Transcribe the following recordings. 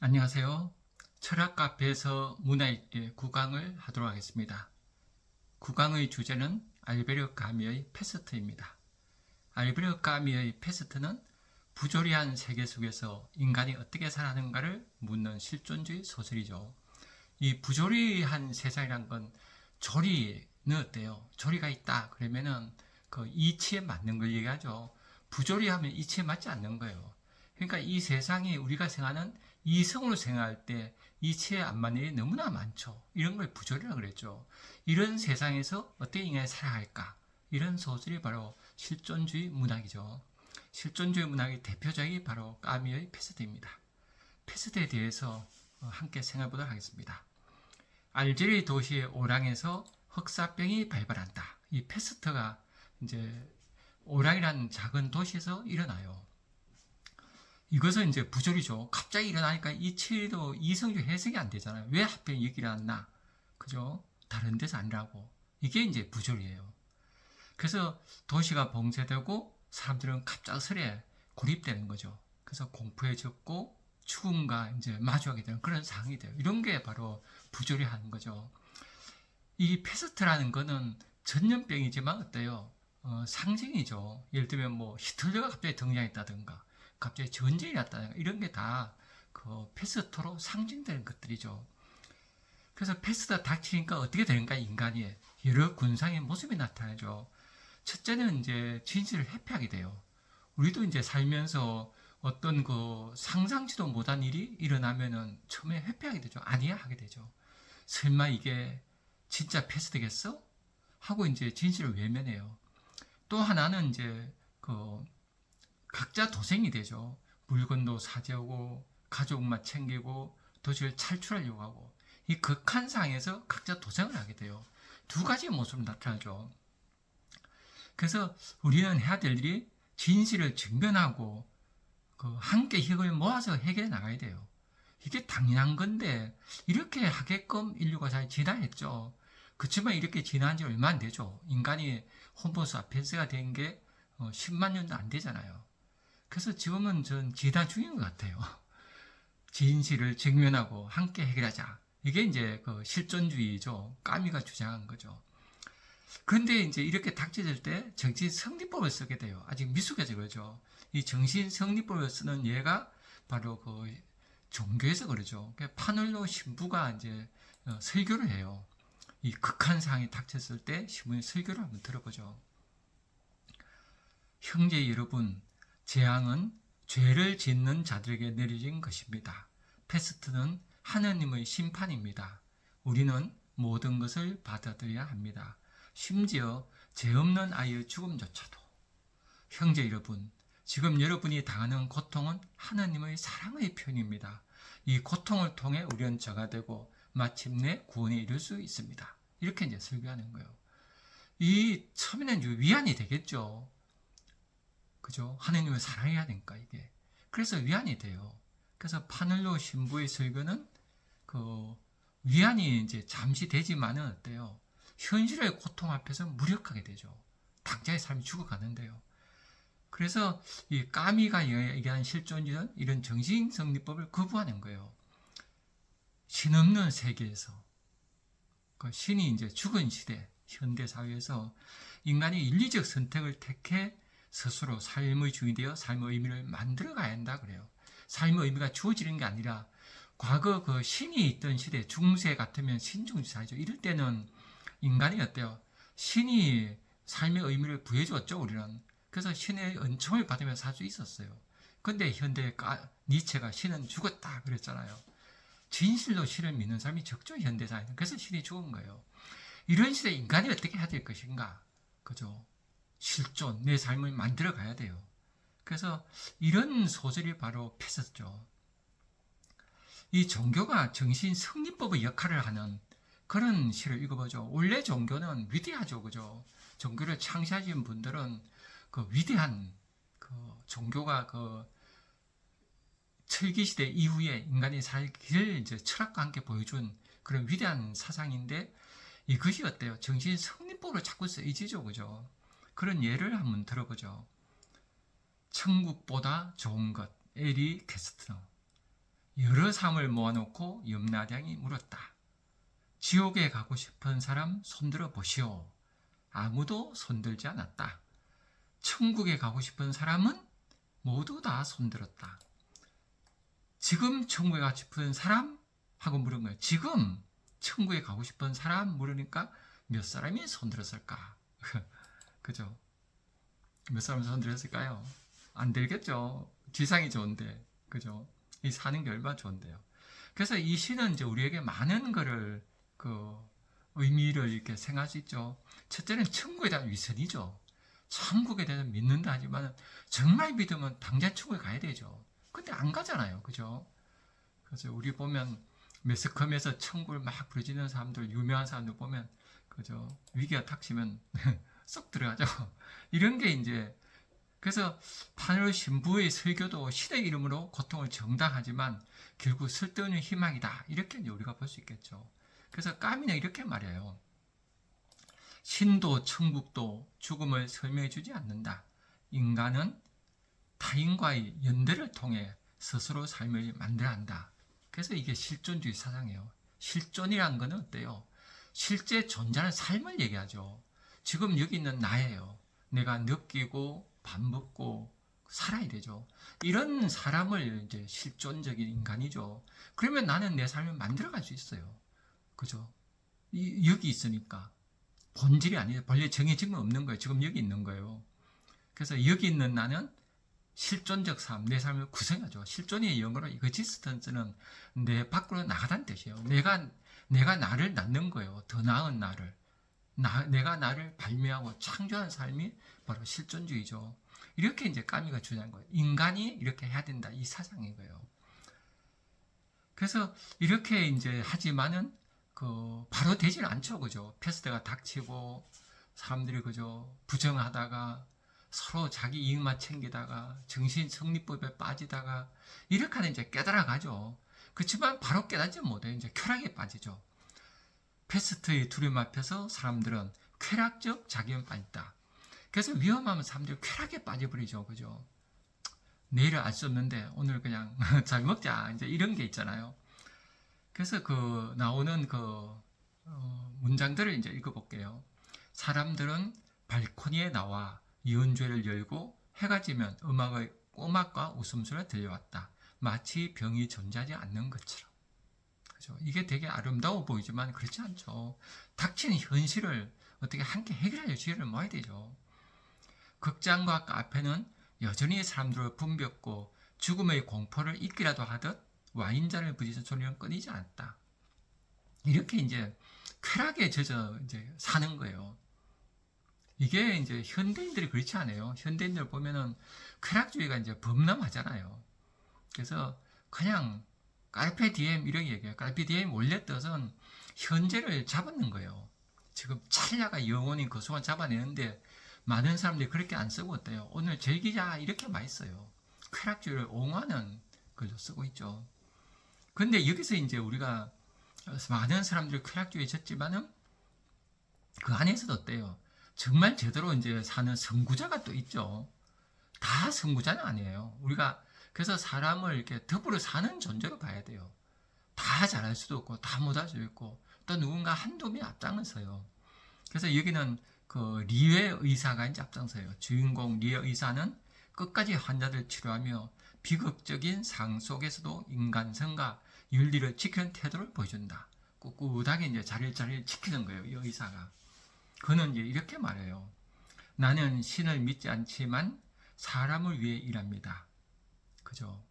안녕하세요. 철학 카페에서 문화의 구강을 하도록 하겠습니다. 구강의 주제는 알베르 까미의 페스트입니다. 알베르 까미의 페스트는 부조리한 세계 속에서 인간이 어떻게 살아가는가를 묻는 실존주의 소설이죠. 이 부조리한 세상이란 건 조리는 어때요? 조리가 있다 그러면은 그 이치에 맞는 걸 얘기하죠. 부조리하면 이치에 맞지 않는 거예요. 그러니까 이 세상이 우리가 생각하는 이성으로 생각할 때 이치에 안 맞는 일이 너무나 많죠. 이런 걸 부조리라고 그랬죠. 이런 세상에서 어떻게 인간이 살아갈까? 이런 소설이 바로 실존주의 문학이죠. 실존주의 문학의 대표작이 바로 까미의 페스트입니다. 페스트에 대해서 함께 생각해 보도록 하겠습니다. 알제리 도시의 오랑에서 흑사병이 발발한다. 이 페스트가 이제 오랑이라는 작은 도시에서 일어나요. 이것은 이제 부조리죠. 갑자기 일어나니까 이치도 이성적 해석이 안 되잖아요. 왜 하필 여기 일어났나? 그죠? 다른 데서 아니라고. 이게 이제 부조리예요. 그래서 도시가 봉쇄되고 사람들은 갑작스레 고립되는 거죠. 그래서 공포에 젖고 죽음과 이제 마주하게 되는 그런 상황이 돼요. 이런 게 바로 부조리하는 거죠. 이 페스트라는 거는 전염병이지만 어때요? 상징이죠. 예를 들면 뭐 히틀러가 갑자기 등장했다든가 갑자기 전쟁이 났다든가 이런 게 다 그 페스트로 상징되는 것들이죠. 그래서 페스트가 닥치니까 어떻게 되는가 인간이 여러 군상의 모습이 나타나죠. 첫째는 이제 진실을 회피하게 돼요. 우리도 이제 살면서 어떤 그 상상치도 못한 일이 일어나면은 처음에 회피하게 되죠. 아니야 하게 되죠. 설마 이게 진짜 패스되겠어? 하고 이제 진실을 외면해요. 또 하나는 이제 그 각자 도생이 되죠. 물건도 사재우고 가족만 챙기고 도시를 탈출하려고 하고 이 극한 상황에서 각자 도생을 하게 돼요. 두 가지 모습으로 나타나죠. 그래서 우리는 해야 될 일이 진실을 직면하고 그 함께 힘을 모아서 해결해 나가야 돼요. 이게 당연한 건데 이렇게 하게끔 인류가 잘 진화했죠. 그렇지만 이렇게 진화한 지 얼마 안 되죠. 인간이 홈포사피엔스가 된 게 10만 년도 안 되잖아요. 그래서 지금은 전 진화 중인 것 같아요. 진실을 직면하고 함께 해결하자. 이게 이제 그 실존주의죠. 까미가 주장한 거죠. 그런데 이제 이렇게 닥쳐질 때 정신 성리법을 쓰게 돼요. 아직 미숙해져 그러죠. 이 정신 성리법을 쓰는 예가 바로 그 종교에서 그러죠. 파늘로 신부가 이제 설교를 해요. 이 극한 상황이 닥쳤을 때 신부의 설교를 한번 들어보죠. 형제 여러분, 재앙은 죄를 짓는 자들에게 내려진 것입니다. 페스트는 하나님의 심판입니다. 우리는 모든 것을 받아들여야 합니다. 심지어 죄 없는 아이의 죽음조차도. 형제 여러분, 지금 여러분이 당하는 고통은 하나님의 사랑의 표현입니다. 이 고통을 통해 우리는 저가 되고 마침내 구원에 이를 수 있습니다. 이렇게 이제 설교하는 거예요. 이 처음에는 위안이 되겠죠. 그죠? 하나님을 사랑해야 되니까 이게. 그래서 위안이 돼요. 그래서 파늘로 신부의 설교는 그 위안이 이제 잠시 되지만은 어때요? 현실의 고통 앞에서 무력하게 되죠. 당장의 삶이 죽어가는데요. 그래서 이 까미가 얘기하는 실존주의는 이런 정신성리법을 거부하는 거예요. 신 없는 세계에서 그 신이 이제 죽은 시대 현대 사회에서 인간이 윤리적 선택을 택해 스스로 삶의 주인이 되어 삶의 의미를 만들어 가야 한다 그래요. 삶의 의미가 주어지는 게 아니라 과거 그 신이 있던 시대 중세 같으면 신중지사죠. 이럴 때는 인간이 어때요? 신이 삶의 의미를 부여주었죠 우리는. 그래서 신의 은총을 받으며 살 수 있었어요. 근데 현대 니체가 신은 죽었다 그랬잖아요. 진실로 신을 믿는 사람이 적죠 현대사회는. 그래서 신이 죽은 거예요. 이런 시대에 인간이 어떻게 해야 될 것인가? 그죠? 실존, 내 삶을 만들어 가야 돼요. 그래서 이런 소설이 바로 페스트죠. 이 종교가 정신 성리법의 역할을 하는 그런 시를 읽어보죠. 원래 종교는 위대하죠, 그죠? 종교를 창시하신 분들은 그 위대한 그 종교가 그 철기 시대 이후에 인간이 살 길 이제 철학과 함께 보여준 그런 위대한 사상인데 이것이 어때요? 정신 성리법으로 자꾸 쓰이지죠, 그죠? 그런 예를 한번 들어보죠. 천국보다 좋은 것, 에리 캐스트너. 여러 사람을 모아놓고 염라대왕이 물었다. 지옥에 가고 싶은 사람 손들어 보시오. 아무도 손들지 않았다. 천국에 가고 싶은 사람은 모두 다 손들었다. 지금 천국에 가고 싶은 사람? 하고 물은 거예요. 지금 천국에 가고 싶은 사람 물으니까 몇 사람이 손들었을까? 그죠? 몇 사람이 손들었을까요? 안 들겠죠. 지상이 좋은데, 그죠? 이 사는 게 얼마나 좋은데요. 그래서 이 시는 이제 우리에게 많은 거를 의미를 이렇게 생각할 수 있죠. 첫째는 천국에 대한 위선이죠. 천국에 대해서 믿는다 하지만 정말 믿으면 당장 천국에 가야 되죠. 근데 안 가잖아요. 그죠? 그래서 우리 보면 매스컴에서 천국을 막 부르짖는 사람들, 유명한 사람들 보면 그죠? 위기가 닥치면 쏙 들어가죠. 이런 게 이제 그래서 파누르 신부의 설교도 신의 이름으로 고통을 정당하지만 결국 쓸데없는 희망이다. 이렇게 이제 우리가 볼 수 있겠죠. 그래서 까미는 이렇게 말해요. 신도 천국도 죽음을 설명해 주지 않는다. 인간은 타인과의 연대를 통해 스스로 삶을 만들어야 한다. 그래서 이게 실존주의 사상이에요. 실존이란 거는 어때요? 실제 존재하는 삶을 얘기하죠. 지금 여기 있는 나예요. 내가 느끼고 밥 먹고 살아야 되죠. 이런 사람을 이제 실존적인 인간이죠. 그러면 나는 내 삶을 만들어갈 수 있어요. 그죠? 여기 있으니까. 본질이 아니에요. 본래 정해진 건 없는 거예요. 지금 여기 있는 거예요. 그래서 여기 있는 나는 실존적 삶, 내 삶을 구성하죠. 실존의 영어로 existence는 내 밖으로 나가다는 뜻이에요. 내가 나를 낳는 거예요. 더 나은 나를. 내가 나를 발명하고 창조한 삶이 바로 실존주의죠. 이렇게 이제 까미가 주장한 거예요. 인간이 이렇게 해야 된다. 이 사상인 거예요. 그래서 이렇게 이제 하지만은 바로 되지는 않죠. 그죠? 패스트가 닥치고 사람들이 그죠? 부정하다가 서로 자기 이익만 챙기다가 정신 성리법에 빠지다가 이렇게 하는 이제 깨달아가죠. 그렇지만 바로 깨닫지 못해요. 이제 쾌락에 빠지죠. 패스트의 두려움 앞에서 사람들은 쾌락적 자기만 빠졌다. 그래서 위험하면 사람들이 쾌락에 빠져버리죠. 그죠? 내일을 알 수 없는데 오늘 그냥 잘 먹자. 이제 이런 게 있잖아요. 그래서 나오는 문장들을 이제 읽어볼게요. 사람들은 발코니에 나와 연주회를 열고 해가 지면 꼬막과 웃음소리가 들려왔다. 마치 병이 존재하지 않는 것처럼. 그죠? 이게 되게 아름다워 보이지만 그렇지 않죠. 닥치는 현실을 어떻게 함께 해결할 기회를 모아야 되죠. 극장과 카페는 여전히 사람들을 붐볐고 죽음의 공포를 잊기라도 하듯 와인잔을 부딪히는 소리는 끊이지 않았다. 이렇게 이제 쾌락에 젖어 이제 사는 거예요. 이게 이제 현대인들이 그렇지 않아요. 현대인들 보면은 쾌락주의가 이제 범람하잖아요. 그래서 그냥 깔페 디엠 이런 얘기해요. 깔페 디엠 원래 뜻은 현재를 잡아는 거예요. 지금 찰나가 영원히 그 순간 잡아내는데 많은 사람들이 그렇게 안 쓰고 어때요? 오늘 즐기자 이렇게 많이 써요. 쾌락주의를 옹호하는 글로 쓰고 있죠. 근데 여기서 이제 우리가 많은 사람들이 쾌락주의에 졌지만은 그 안에서도 어때요? 정말 제대로 이제 사는 선구자가 또 있죠. 다 선구자는 아니에요. 우리가 그래서 사람을 이렇게 더불어 사는 존재로 봐야 돼요. 다 잘할 수도 없고 다 못할 수도 있고 또 누군가 한두 명이 앞장서요. 그래서 여기는 리웨 의사가 이제 앞장서요. 주인공 리웨 의사는 끝까지 환자들 치료하며 비극적인 상 속에서도 인간성과 윤리를 지키는 태도를 보여준다. 꿋꿋하게 이제 자리를 지키는 거예요. 이 의사가. 그는 이제 이렇게 말해요. 나는 신을 믿지 않지만 사람을 위해 일합니다. 그죠?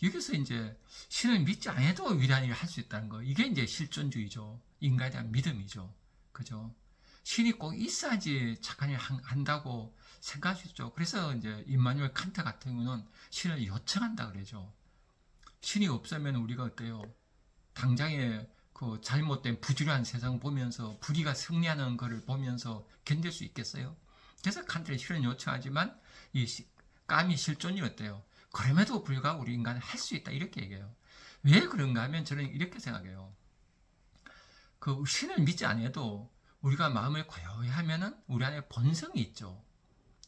여기서 이제 신을 믿지 않아도 위대한 일을 할 수 있다는 거. 이게 이제 실존주의죠. 인간에 대한 믿음이죠. 그죠? 신이 꼭 있어야지 착한 일을 한다고 생각할 수 있죠. 그래서 이제 임마누엘 칸트 같은 경우는 신을 요청한다 그러죠. 신이 없으면 우리가 어때요? 당장에 잘못된 부주의한 세상 보면서 불의가 승리하는 것을 보면서 견딜 수 있겠어요? 그래서 칸트는 신을 요청하지만 이 까미 실존이 어때요? 그럼에도 불구하고 우리 인간은 할 수 있다 이렇게 얘기해요. 왜 그런가 하면 저는 이렇게 생각해요. 신을 믿지 않아도 우리가 마음을 고요히 하면은 우리 안에 본성이 있죠.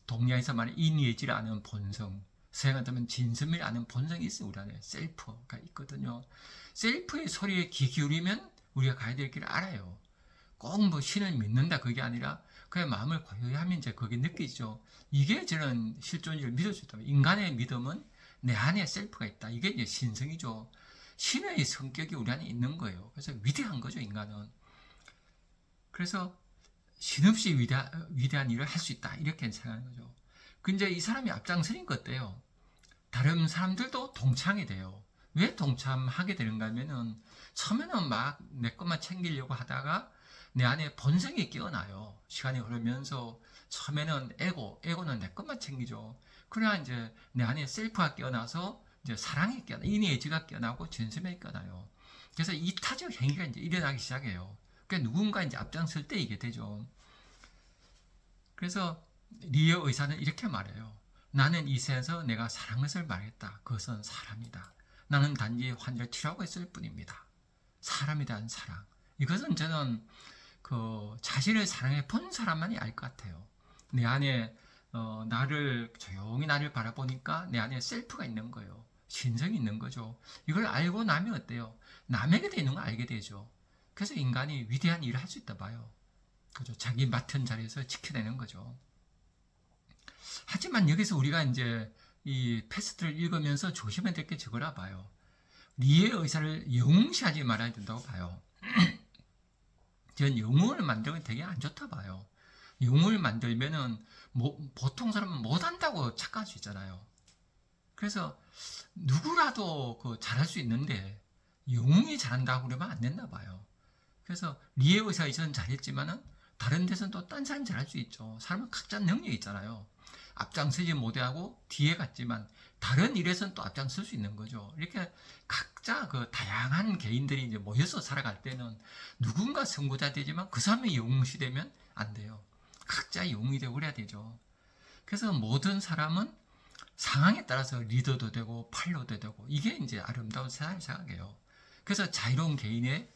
동양에서 말하는 인예지라는 본성, 생각하면 진심이라는 본성이 있어요. 우리 안에 셀프가 있거든요. 셀프의 소리에 귀 기울이면 우리가 가야 될 길을 알아요. 꼭 뭐 신을 믿는다 그게 아니라 그의 마음을 고요히 하면 이제 그게 느끼죠. 이게 저는 실존을 믿을 수 있다. 인간의 믿음은 내 안에 셀프가 있다. 이게 이제 신성이죠. 신의 성격이 우리 안에 있는 거예요. 그래서 위대한 거죠, 인간은. 그래서 신없이 위대한 일을 할 수 있다. 이렇게 생각하는 거죠. 근데 이 사람이 앞장서는 것 같아요. 다른 사람들도 동참이 돼요. 왜 동참하게 되는가 하면은 처음에는 막 내 것만 챙기려고 하다가 내 안에 본성이 깨어나요. 시간이 흐르면서 처음에는 에고는 내 것만 챙기죠. 그러나 이제 내 안에 셀프가 깨어나서 이제 사랑이 깨어나, 인의지가 깨어나고 진심이 깨어나요. 그래서 이타적 행위가 이제 일어나기 시작해요. 그러니까 누군가 이제 앞장설 때 이게 되죠. 그래서 리의 의사는 이렇게 말해요. 나는 이 세에서 내가 사랑을 말했다. 그것은 사람이다. 나는 단지 환자를 치료하고 있을 뿐입니다. 사람에 대한 사랑. 이것은 저는 자신을 사랑해 본 사람만이 알 것 같아요. 내 안에 조용히 나를 바라보니까 내 안에 셀프가 있는 거예요. 신성이 있는 거죠. 이걸 알고 나면 어때요? 남에게 있는 걸 알게 되죠. 그래서 인간이 위대한 일을 할 수 있다 봐요. 그죠? 자기 맡은 자리에서 지켜내는 거죠. 하지만 여기서 우리가 이제 이 패스트를 읽으면서 조심해야 될 게 저거라 봐요. 니의 의사를 영웅시하지 말아야 된다고 봐요. 전 영웅을 만들면 되게 안 좋다 봐요. 영웅을 만들면은 보통 사람은 못한다고 착각할 수 있잖아요. 그래서 누구라도 잘할 수 있는데 영웅이 잘한다고 그러면 안 된다 봐요. 그래서 리의 의사에서는 잘했지만은 다른 데서는 또 딴 사람이 잘할 수 있죠. 사람은 각자 능력이 있잖아요. 앞장서지 못하고 뒤에 갔지만 다른 일에서는 또 앞장설 수 있는 거죠. 이렇게 각자 다양한 개인들이 이제 모여서 살아갈 때는 누군가 선구자 되지만 그 사람이 영웅시 되면 안 돼요. 각자 영웅이 되고 그래야 되죠. 그래서 모든 사람은 상황에 따라서 리더도 되고 팔로도 되고 이게 이제 아름다운 세상을 생각해요. 그래서 자유로운 개인의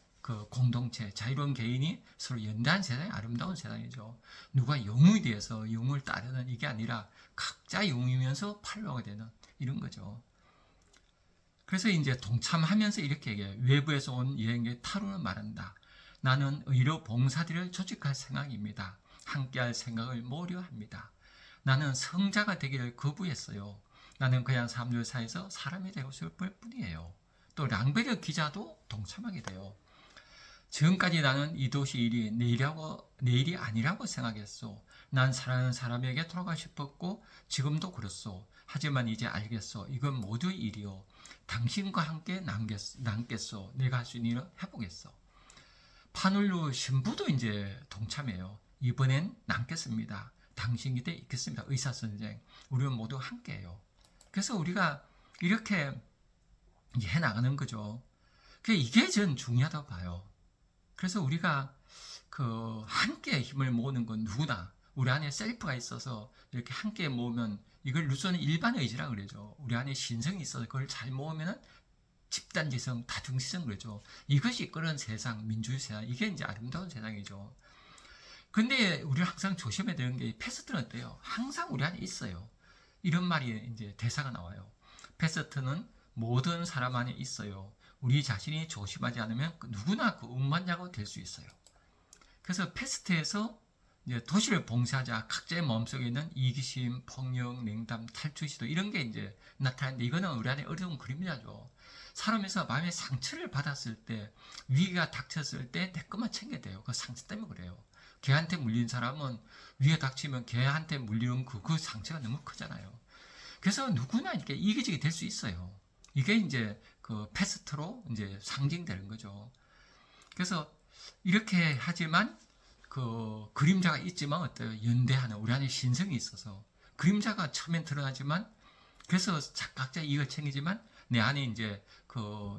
공동체, 자유로운 개인이 서로 연대한 세상이 아름다운 세상이죠. 누가 영웅이 되어서 영웅을 따르는 이게 아니라 각자 영웅이면서 팔로우가 되는 이런 거죠. 그래서 이제 동참하면서 이렇게 얘기해요. 외부에서 온 여행객 타로는 말한다. 나는 의료 봉사들을 조직할 생각입니다. 함께할 생각을 모으려 합니다. 나는 성자가 되기를 거부했어요. 나는 그냥 사람들 사이에서 사람이 되고 싶을 뿐이에요. 또 랑베르 기자도 동참하게 돼요. 지금까지 나는 이 도시 일이 내일이 아니라고 생각했소. 난 사랑하는 사람에게 돌아가고 싶었고 지금도 그렇소. 하지만 이제 알겠소. 이건 모두의 일이요. 당신과 함께 남겠소. 내가 할 수 있는 일을 해보겠소. 파눌루 신부도 이제 동참해요. 이번엔 남겠습니다. 당신 곁에 있겠습니다. 의사선생. 우리는 모두 함께해요. 그래서 우리가 이렇게 해나가는 거죠. 이게 전 중요하다고 봐요. 그래서 우리가 함께 힘을 모으는 건 누구나 우리 안에 셀프가 있어서 이렇게 함께 모으면 이걸 루소는 일반 의지라 그러죠. 우리 안에 신성이 있어서 그걸 잘 모으면은 집단지성, 다중시성 그러죠. 이것이 이끄는 세상, 민주주의 세상, 이게 이제 아름다운 세상이죠. 근데 우리가 항상 조심해야 되는 게 패스트는 어때요? 항상 우리 안에 있어요. 이런 말이 이제 대사가 나와요. 패스트는 모든 사람 안에 있어요. 우리 자신이 조심하지 않으면 누구나 운반자가 될 수 있어요. 그래서 패스트에서 이제 도시를 봉사하자 각자의 마음속에 있는 이기심, 폭력, 냉담, 탈출시도 이런 게 이제 나타나는데 이거는 우리 안에 어려운 그림자죠. 사람에서 마음의 상처를 받았을 때 위기가 닥쳤을 때 내 것만 챙겨야 돼요. 그 상처 때문에 그래요. 개한테 물린 사람은 위에 닥치면 개한테 물리는 그 상처가 너무 크잖아요. 그래서 누구나 이렇게 이기적이 될 수 있어요. 이게 이제 패스트로 이제 상징되는 거죠. 그래서 이렇게 하지만 그림자가 있지만 어때요? 연대하는 우리 안에 신성이 있어서 그림자가 처음엔 드러나지만 그래서 각자 이익을 챙기지만 내 안에 이제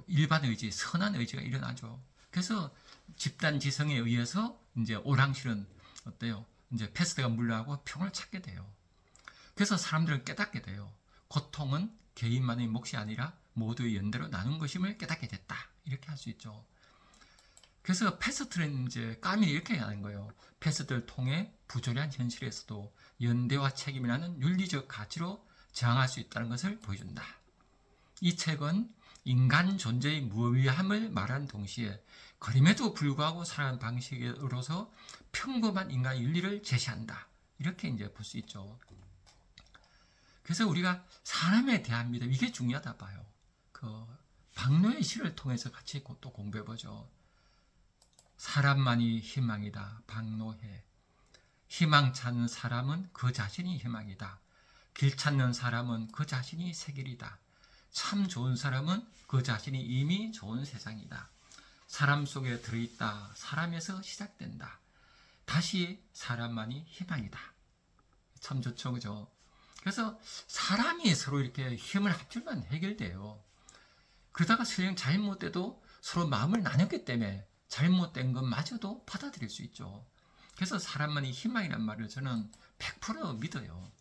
일반 의지, 선한 의지가 일어나죠. 그래서 집단 지성에 의해서 이제 오랑실은 어때요? 이제 패스트가 물러가고 평을 찾게 돼요. 그래서 사람들은 깨닫게 돼요. 고통은 개인만의 몫이 아니라 모두의 연대로 나눈 것임을 깨닫게 됐다. 이렇게 할 수 있죠. 그래서 패스트는 이제 까밀이 이렇게 하는 거예요. 패스트를 통해 부조리한 현실에서도 연대와 책임이라는 윤리적 가치로 저항할 수 있다는 것을 보여준다. 이 책은 인간 존재의 무의함을 말하는 동시에 그럼에도 불구하고 살아가는 방식으로서 평범한 인간의 윤리를 제시한다. 이렇게 이제 볼 수 있죠. 그래서 우리가 사람에 대한 믿음, 이게 중요하다 봐요. 그 박노의 시를 통해서 같이 또 공부해보죠. 사람만이 희망이다. 박노해. 희망 찾는 사람은 그 자신이 희망이다. 길 찾는 사람은 그 자신이 새 길이다. 참 좋은 사람은 그 자신이 이미 좋은 세상이다. 사람 속에 들어있다. 사람에서 시작된다. 다시 사람만이 희망이다. 참 좋죠, 그죠? 그래서 사람이 서로 이렇게 힘을 합치면 해결돼요. 그러다가 설령 잘못돼도 서로 마음을 나눴기 때문에 잘못된 것마저도 받아들일 수 있죠. 그래서 사람만이 희망이란 말을 저는 100% 믿어요.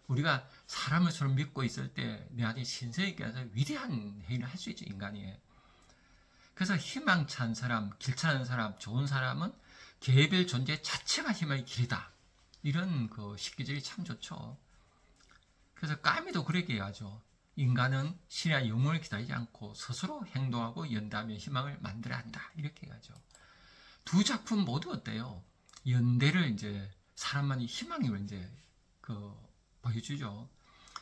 우리가 사람을 서로 믿고 있을 때 내 안에 신성이 깨서 위대한 행위를 할 수 있죠, 인간이. 그래서 희망찬 사람, 길찾는 사람, 좋은 사람은 개별 존재 자체가 희망의 길이다. 이런 그 식기질이 참 좋죠. 그래서 까미도 그렇게 얘기하죠. 인간은 신의 영혼을 기다리지 않고 스스로 행동하고 연대하며 희망을 만들어야 한다. 이렇게 얘기하죠. 두 작품 모두 어때요? 연대를 이제 사람만이 희망을 이제 보여주죠.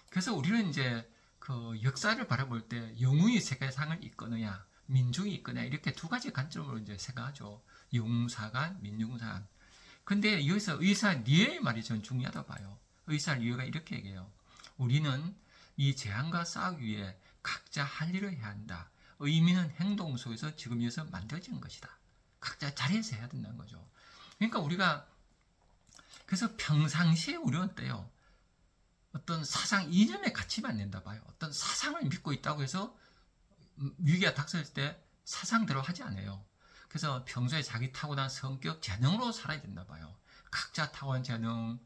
그래서 우리는 이제 그 역사를 바라볼 때 영웅이 세계상을 이끄느냐, 민중이 이끄느냐 이렇게 두 가지 관점으로 이제 생각하죠. 영웅사관, 민중사관. 근데 여기서 의사 리에의 말이 전 중요하다 봐요. 의사 리에가 이렇게 얘기해요. 우리는 이 재앙과 싸우기 위해 각자 할 일을 해야 한다. 의미는 행동 속에서 지금 여기서 만들어지는 것이다. 각자 자리에서 해야 된다는 거죠. 그러니까 우리가 그래서 평상시에 우리는 어때요? 어떤 사상 이념에 갇히면 안 된다 봐요. 어떤 사상을 믿고 있다고 해서 위기가 닥쳤을 때 사상대로 하지 않아요. 그래서 평소에 자기 타고난 성격, 재능으로 살아야 된다 봐요. 각자 타고난 재능,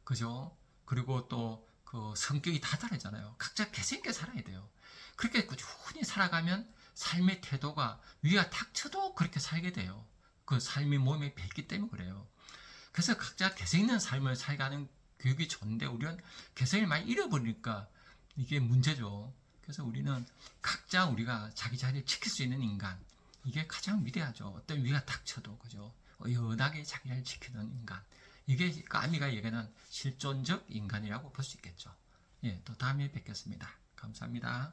그죠? 그리고 또 그 성격이 다 다르잖아요. 각자 개성있게 살아야 돼요. 그렇게 꾸준히 살아가면 삶의 태도가 위기가 닥쳐도 그렇게 살게 돼요. 그 삶이 몸에 배있기 때문에 그래요. 그래서 각자 개성있는 삶을 살아가는 교육이 좋은데 우리는 개성을 많이 잃어버리니까 이게 문제죠. 그래서 우리는 각자 우리가 자기 자리를 지킬 수 있는 인간, 이게 가장 위대하죠. 어떤 위기가 닥쳐도 그죠. 연하게 자기 자리를 지키는 인간. 이게 까미가 얘기하는 실존적 인간이라고 볼 수 있겠죠. 예, 또 다음에 뵙겠습니다. 감사합니다.